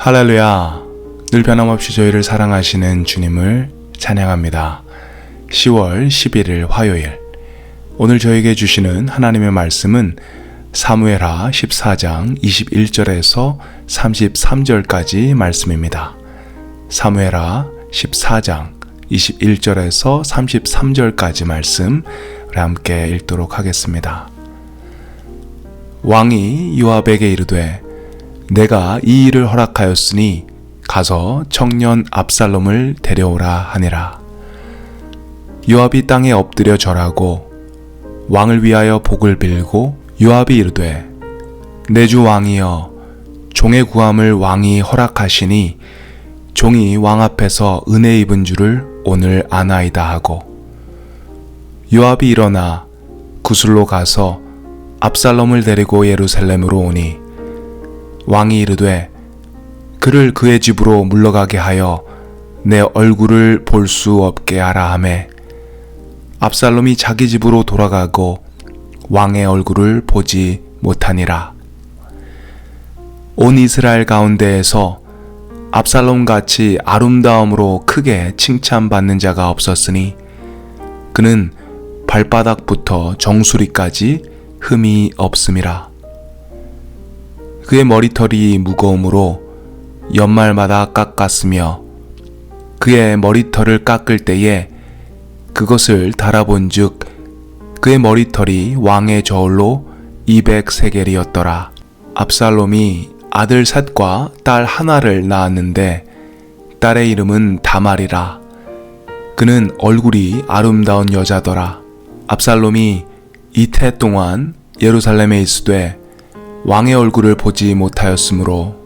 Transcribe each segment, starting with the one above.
할렐루야. 늘 변함없이 저희를 사랑하시는 주님을 찬양합니다. 10월 11일 화요일, 오늘 저에게 주시는 하나님의 말씀은 사무엘하 14장 21절에서 33절까지 말씀입니다. 사무엘하 14장 21절에서 33절까지 말씀 함께 읽도록 하겠습니다. 왕이 요압에게 이르되 내가 이 일을 허락하였으니 가서 청년 압살롬을 데려오라 하니라. 요압이 땅에 엎드려 절하고 왕을 위하여 복을 빌고 요압이 이르되 내 주 왕이여, 종의 구함을 왕이 허락하시니 종이 왕 앞에서 은혜 입은 줄을 오늘 아나이다 하고, 요압이 일어나 구슬로 가서 압살롬을 데리고 예루살렘으로 오니 왕이 이르되 그를 그의 집으로 물러가게 하여 내 얼굴을 볼 수 없게 하라 하매, 압살롬이 자기 집으로 돌아가고 왕의 얼굴을 보지 못하니라. 온 이스라엘 가운데에서 압살롬같이 아름다움으로 크게 칭찬받는 자가 없었으니 그는 발바닥부터 정수리까지 흠이 없음이라. 그의 머리털이 무거움으로 연말마다 깎았으며 그의 머리털을 깎을 때에 그것을 달아본즉 그의 머리털이 왕의 저울로 200세겔이었더라. 압살롬이 아들 셋과 딸 하나를 낳았는데 딸의 이름은 다말이라. 그는 얼굴이 아름다운 여자더라. 압살롬이 이태 동안 예루살렘에 있으되 왕의 얼굴을 보지 못하였으므로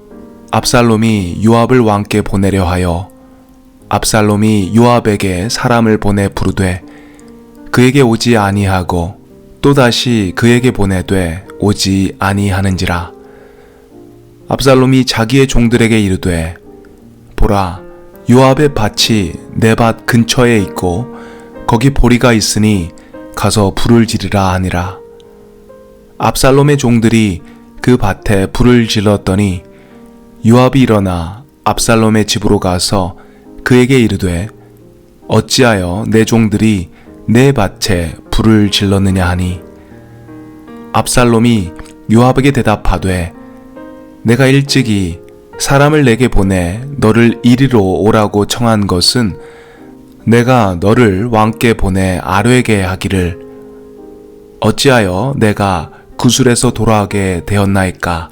압살롬이 요압을 왕께 보내려 하여 압살롬이 요압에게 사람을 보내 부르되 그에게 오지 아니하고 또다시 그에게 보내되 오지 아니하는지라. 압살롬이 자기의 종들에게 이르되 보라, 요압의 밭이 내 밭 근처에 있고 거기 보리가 있으니 가서 불을 지르라 하니라. 압살롬의 종들이 그 밭에 불을 질렀더니 요압이 일어나 압살롬의 집으로 가서 그에게 이르되 어찌하여 내 종들이 내 밭에 불을 질렀느냐 하니, 압살롬이 요압에게 대답하되 내가 일찍이 사람을 내게 보내 너를 이리로 오라고 청한 것은 내가 너를 왕께 보내 아뢰게 하기를 어찌하여 내가 구술에서 돌아오게 되었나이까.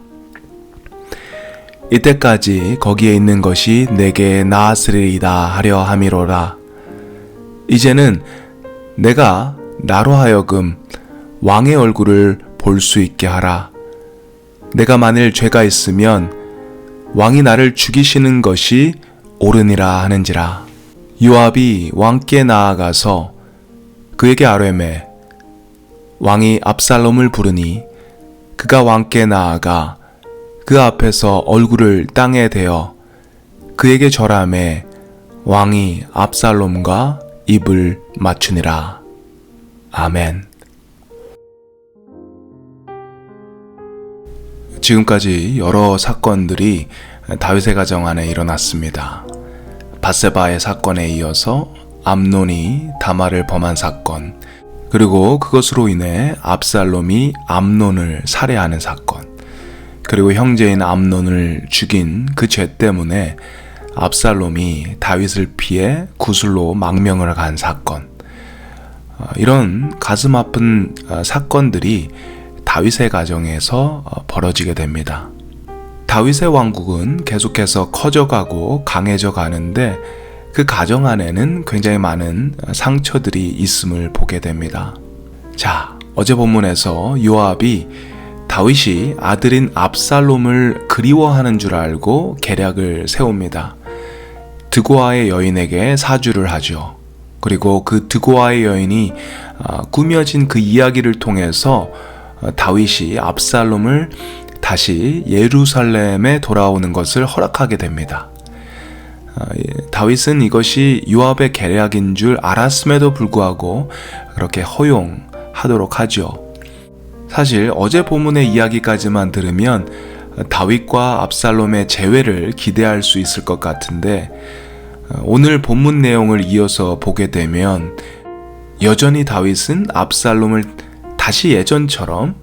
이때까지 거기에 있는 것이 내게 나았으리이다 하려 함이로라. 이제는 내가 나로 하여금 왕의 얼굴을 볼 수 있게 하라. 내가 만일 죄가 있으면 왕이 나를 죽이시는 것이 옳으니라 하는지라. 요압이 왕께 나아가서 그에게 아뢰매 왕이 압살롬을 부르니 그가 왕께 나아가 그 앞에서 얼굴을 땅에 대어 그에게 절하매 왕이 압살롬과 입을 맞추니라. 아멘. 지금까지 여러 사건들이 다윗의 가정 안에 일어났습니다. 밧세바의 사건에 이어서 암논이 다말을 범한 사건, 그리고 그것으로 인해 압살롬이 암논을 살해하는 사건, 그리고 형제인 암논을 죽인 그 죄 때문에 압살롬이 다윗을 피해 구슬로 망명을 간 사건, 이런 가슴 아픈 사건들이 다윗의 가정에서 벌어지게 됩니다. 다윗의 왕국은 계속해서 커져가고 강해져 가는데 그 가정 안에는 굉장히 많은 상처들이 있음을 보게 됩니다. 자, 어제 본문에서 요압이 다윗이 아들인 압살롬을 그리워하는 줄 알고 계략을 세웁니다. 드고아의 여인에게 사주를 하죠. 그리고 그 드고아의 여인이 꾸며진 그 이야기를 통해서 다윗이 압살롬을 다시 예루살렘에 돌아오는 것을 허락하게 됩니다. 다윗은 이것이 요압의 계략인 줄 알았음에도 불구하고 그렇게 허용하도록 하죠. 사실 어제 본문의 이야기까지만 들으면 다윗과 압살롬의 재회를 기대할 수 있을 것 같은데, 오늘 본문 내용을 이어서 보게 되면 여전히 다윗은 압살롬을 다시 예전처럼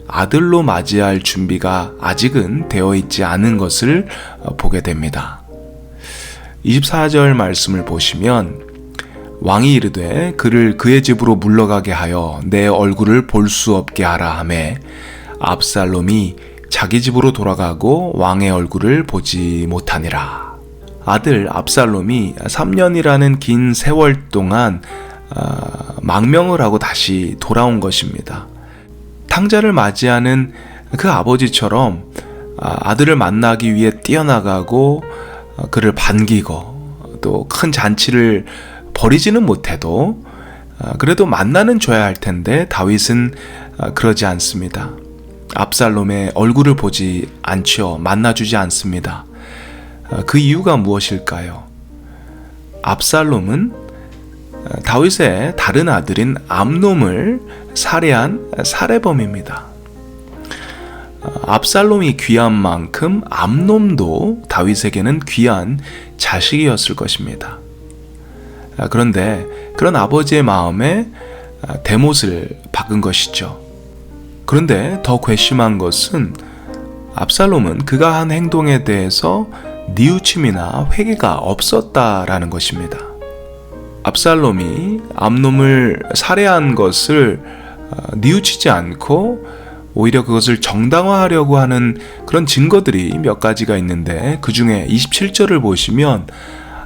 아들로 맞이할 준비가 아직은 되어 있지 않은 것을 보게 됩니다. 24절 말씀을 보시면 왕이 이르되 그를 그의 집으로 물러가게 하여 내 얼굴을 볼 수 없게 하라 하매 압살롬이 자기 집으로 돌아가고 왕의 얼굴을 보지 못하니라. 아들 압살롬이 3년이라는 긴 세월 동안 망명을 하고 다시 돌아온 것입니다. 탕자를 맞이하는 그 아버지처럼 아들을 만나기 위해 뛰어나가고 그를 반기고 또 큰 잔치를 벌이지는 못해도 그래도 만나는 줘야 할 텐데 다윗은 그러지 않습니다. 압살롬의 얼굴을 보지 않죠. 만나주지 않습니다. 그 이유가 무엇일까요? 압살롬은 다윗의 다른 아들인 암놈을 살해한 살해범입니다. 압살롬이 귀한 만큼 암놈도 다윗에게는 귀한 자식이었을 것입니다. 그런데 그런 아버지의 마음에 대못을 박은 것이죠. 그런데 더 괘씸한 것은 압살롬은 그가 한 행동에 대해서 뉘우침이나 회개가 없었다라는 것입니다. 압살롬이 암놈을 살해한 것을 뉘우치지 않고 오히려 그것을 정당화하려고 하는 그런 증거들이 몇 가지가 있는데, 그 중에 27절을 보시면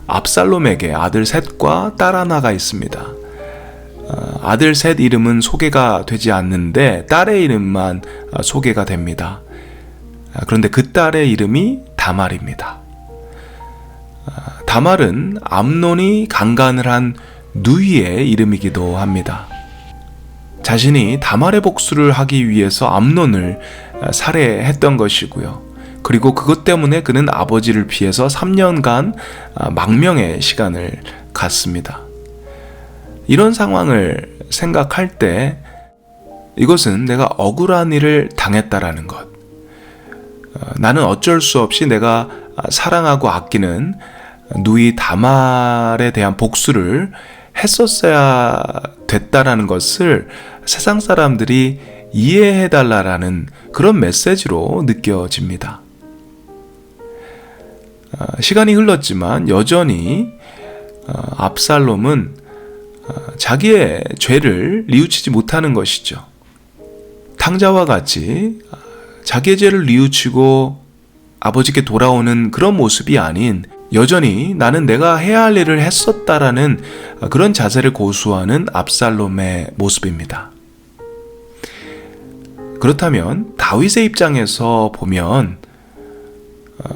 압살롬에게 아들 셋과 딸 하나가 있습니다. 아들 셋 이름은 소개가 되지 않는데 딸의 이름만 소개가 됩니다. 그런데 그 딸의 이름이 다말입니다. 다말은 암논이 강간을 한 누이의 이름이기도 합니다. 자신이 다말의 복수를 하기 위해서 암논을 살해했던 것이고요. 그리고 그것 때문에 그는 아버지를 피해서 3년간 망명의 시간을 갖습니다. 이런 상황을 생각할 때 이것은 내가 억울한 일을 당했다라는 것, 나는 어쩔 수 없이 내가 사랑하고 아끼는 누이 다말에 대한 복수를 했었어야 됐다라는 것을 세상 사람들이 이해해달라는 그런 메시지로 느껴집니다. 시간이 흘렀지만 여전히 압살롬은 자기의 죄를 뉘우치지 못하는 것이죠. 탕자와 같이 자기의 죄를 뉘우치고 아버지께 돌아오는 그런 모습이 아닌, 여전히 나는 내가 해야 할 일을 했었다라는 그런 자세를 고수하는 압살롬의 모습입니다. 그렇다면 다윗의 입장에서 보면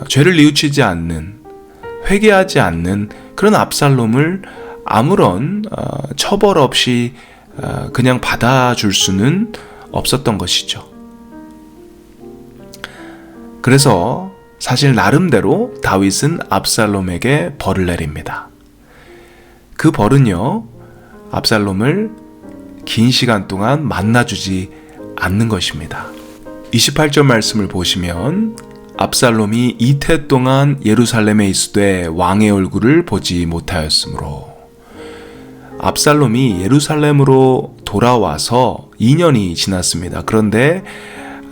죄를 뉘우치지 않는, 회개하지 않는 그런 압살롬을 아무런 처벌 없이 그냥 받아줄 수는 없었던 것이죠. 그래서 사실 나름대로 다윗은 압살롬에게 벌을 내립니다. 그 벌은요, 압살롬을 긴 시간 동안 만나주지 않는 것입니다. 28절 말씀을 보시면 압살롬이 이태 동안 예루살렘에 있으되 왕의 얼굴을 보지 못하였으므로, 압살롬이 예루살렘으로 돌아와서 2년이 지났습니다. 그런데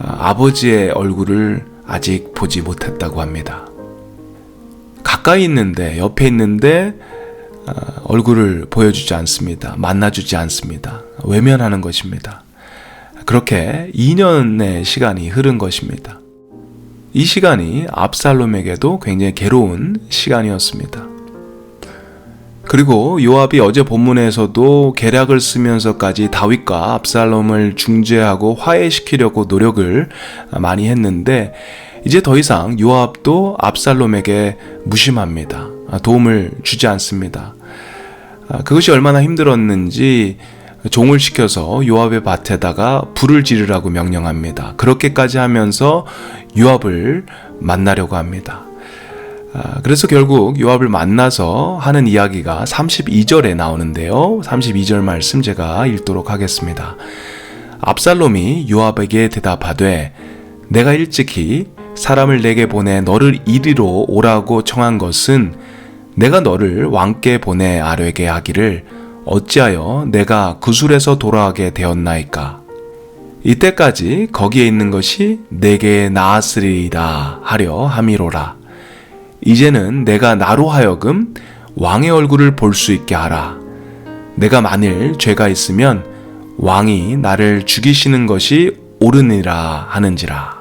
아버지의 얼굴을 아직 보지 못했다고 합니다. 가까이 있는데, 옆에 있는데 얼굴을 보여주지 않습니다. 만나주지 않습니다. 외면하는 것입니다. 그렇게 2년의 시간이 흐른 것입니다. 이 시간이 압살롬에게도 굉장히 괴로운 시간이었습니다. 그리고 요압이 어제 본문에서도 계략을 쓰면서까지 다윗과 압살롬을 중재하고 화해시키려고 노력을 많이 했는데, 이제 더 이상 요압도 압살롬에게 무심합니다. 도움을 주지 않습니다. 그것이 얼마나 힘들었는지 종을 시켜서 요압의 밭에다가 불을 지르라고 명령합니다. 그렇게까지 하면서 요압을 만나려고 합니다. 그래서 결국 요압을 만나서 하는 이야기가 32절에 나오는데요. 32절 말씀 제가 읽도록 하겠습니다. 압살롬이 요압에게 대답하되 내가 일찍이 사람을 내게 보내 너를 이리로 오라고 청한 것은 내가 너를 왕께 보내 아뢰게 하기를 어찌하여 내가 구술에서 돌아가게 되었나이까. 이때까지 거기에 있는 것이 내게 나았으리이다 하려 함이로라. 이제는 내가 나로 하여금 왕의 얼굴을 볼 수 있게 하라. 내가 만일 죄가 있으면 왕이 나를 죽이시는 것이 옳으니라 하는지라.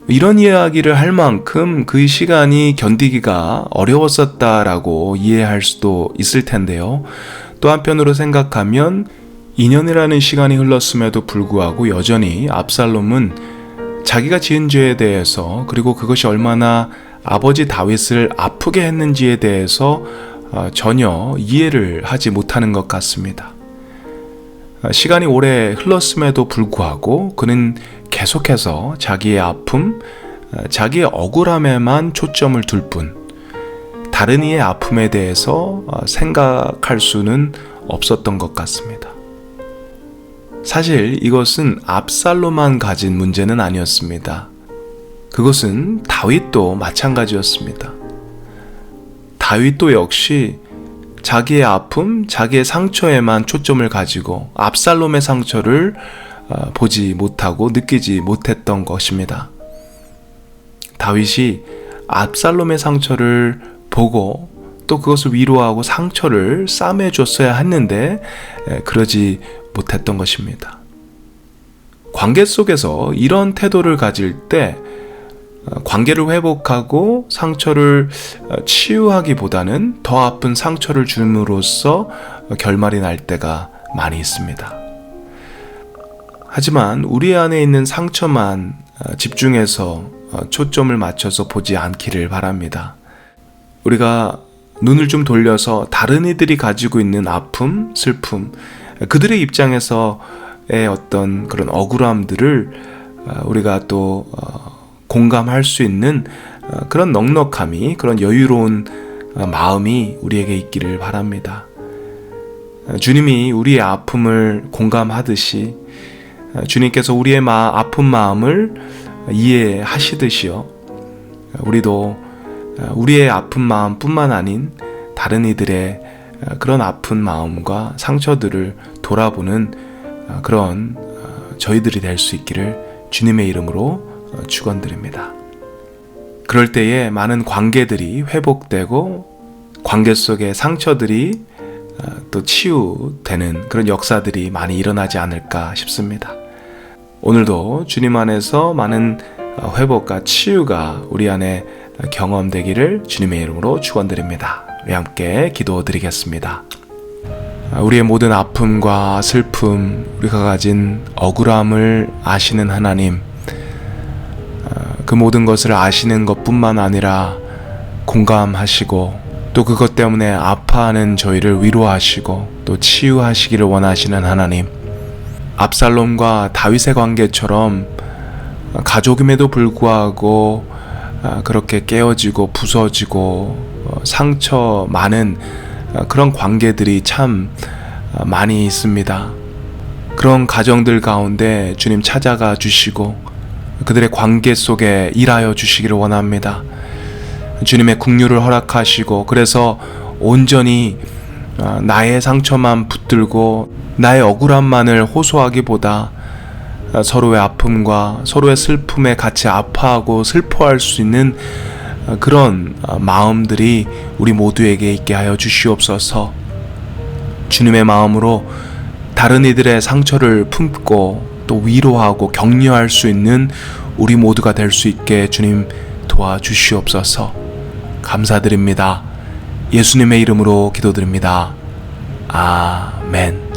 이런 이야기를 할 만큼 그 시간이 견디기가 어려웠었다라고 이해할 수도 있을 텐데요. 또 한편으로 생각하면 2년이라는 시간이 흘렀음에도 불구하고 여전히 압살롬은 자기가 지은 죄에 대해서, 그리고 그것이 얼마나 아버지 다윗을 아프게 했는지에 대해서 전혀 이해를 하지 못하는 것 같습니다. 시간이 오래 흘렀음에도 불구하고 그는 계속해서 자기의 아픔, 자기의 억울함에만 초점을 둘 뿐, 다른 이의 아픔에 대해서 생각할 수는 없었던 것 같습니다. 사실 이것은 압살롬만 가진 문제는 아니었습니다. 그것은 다윗도 마찬가지였습니다. 다윗도 역시 자기의 아픔, 자기의 상처에만 초점을 가지고 압살롬의 상처를 보지 못하고 느끼지 못했던 것입니다. 다윗이 압살롬의 상처를 보고 또 그것을 위로하고 상처를 싸매줬어야 했는데 그러지 못했던 것입니다. 관계 속에서 이런 태도를 가질 때 관계를 회복하고 상처를 치유하기보다는 더 아픈 상처를 줌으로써 결말이 날 때가 많이 있습니다. 하지만 우리 안에 있는 상처만 집중해서 초점을 맞춰서 보지 않기를 바랍니다. 우리가 눈을 좀 돌려서 다른 이들이 가지고 있는 아픔, 슬픔, 그들의 입장에서의 어떤 그런 억울함들을 우리가 또 공감할 수 있는 그런 넉넉함이, 그런 여유로운 마음이 우리에게 있기를 바랍니다. 주님이 우리의 아픔을 공감하듯이 주님께서 우리의 아픈 마음을 이해하시듯이요, 우리도 우리의 아픈 마음뿐만 아닌 다른 이들의 그런 아픈 마음과 상처들을 돌아보는 그런 저희들이 될 수 있기를 주님의 이름으로 축원드립니다. 그럴 때에 많은 관계들이 회복되고 관계 속의 상처들이 또 치유되는 그런 역사들이 많이 일어나지 않을까 싶습니다. 오늘도 주님 안에서 많은 회복과 치유가 우리 안에 경험되기를 주님의 이름으로 축원드립니다. 우리 함께 기도드리겠습니다. 우리의 모든 아픔과 슬픔, 우리가 가진 억울함을 아시는 하나님, 그 모든 것을 아시는 것뿐만 아니라 공감하시고 또 그것 때문에 아파하는 저희를 위로하시고 또 치유하시기를 원하시는 하나님, 압살롬과 다윗의 관계처럼 가족임에도 불구하고 그렇게 깨어지고 부서지고 상처 많은 그런 관계들이 참 많이 있습니다. 그런 가정들 가운데 주님 찾아가 주시고 그들의 관계 속에 일하여 주시기를 원합니다. 주님의 긍휼을 허락하시고, 그래서 온전히 나의 상처만 붙들고 나의 억울함만을 호소하기보다 서로의 아픔과 서로의 슬픔에 같이 아파하고 슬퍼할 수 있는 그런 마음들이 우리 모두에게 있게 하여 주시옵소서. 주님의 마음으로 다른 이들의 상처를 품고 또 위로하고 격려할 수 있는 우리 모두가 될 수 있게 주님 도와주시옵소서. 감사드립니다. 예수님의 이름으로 기도드립니다. 아멘.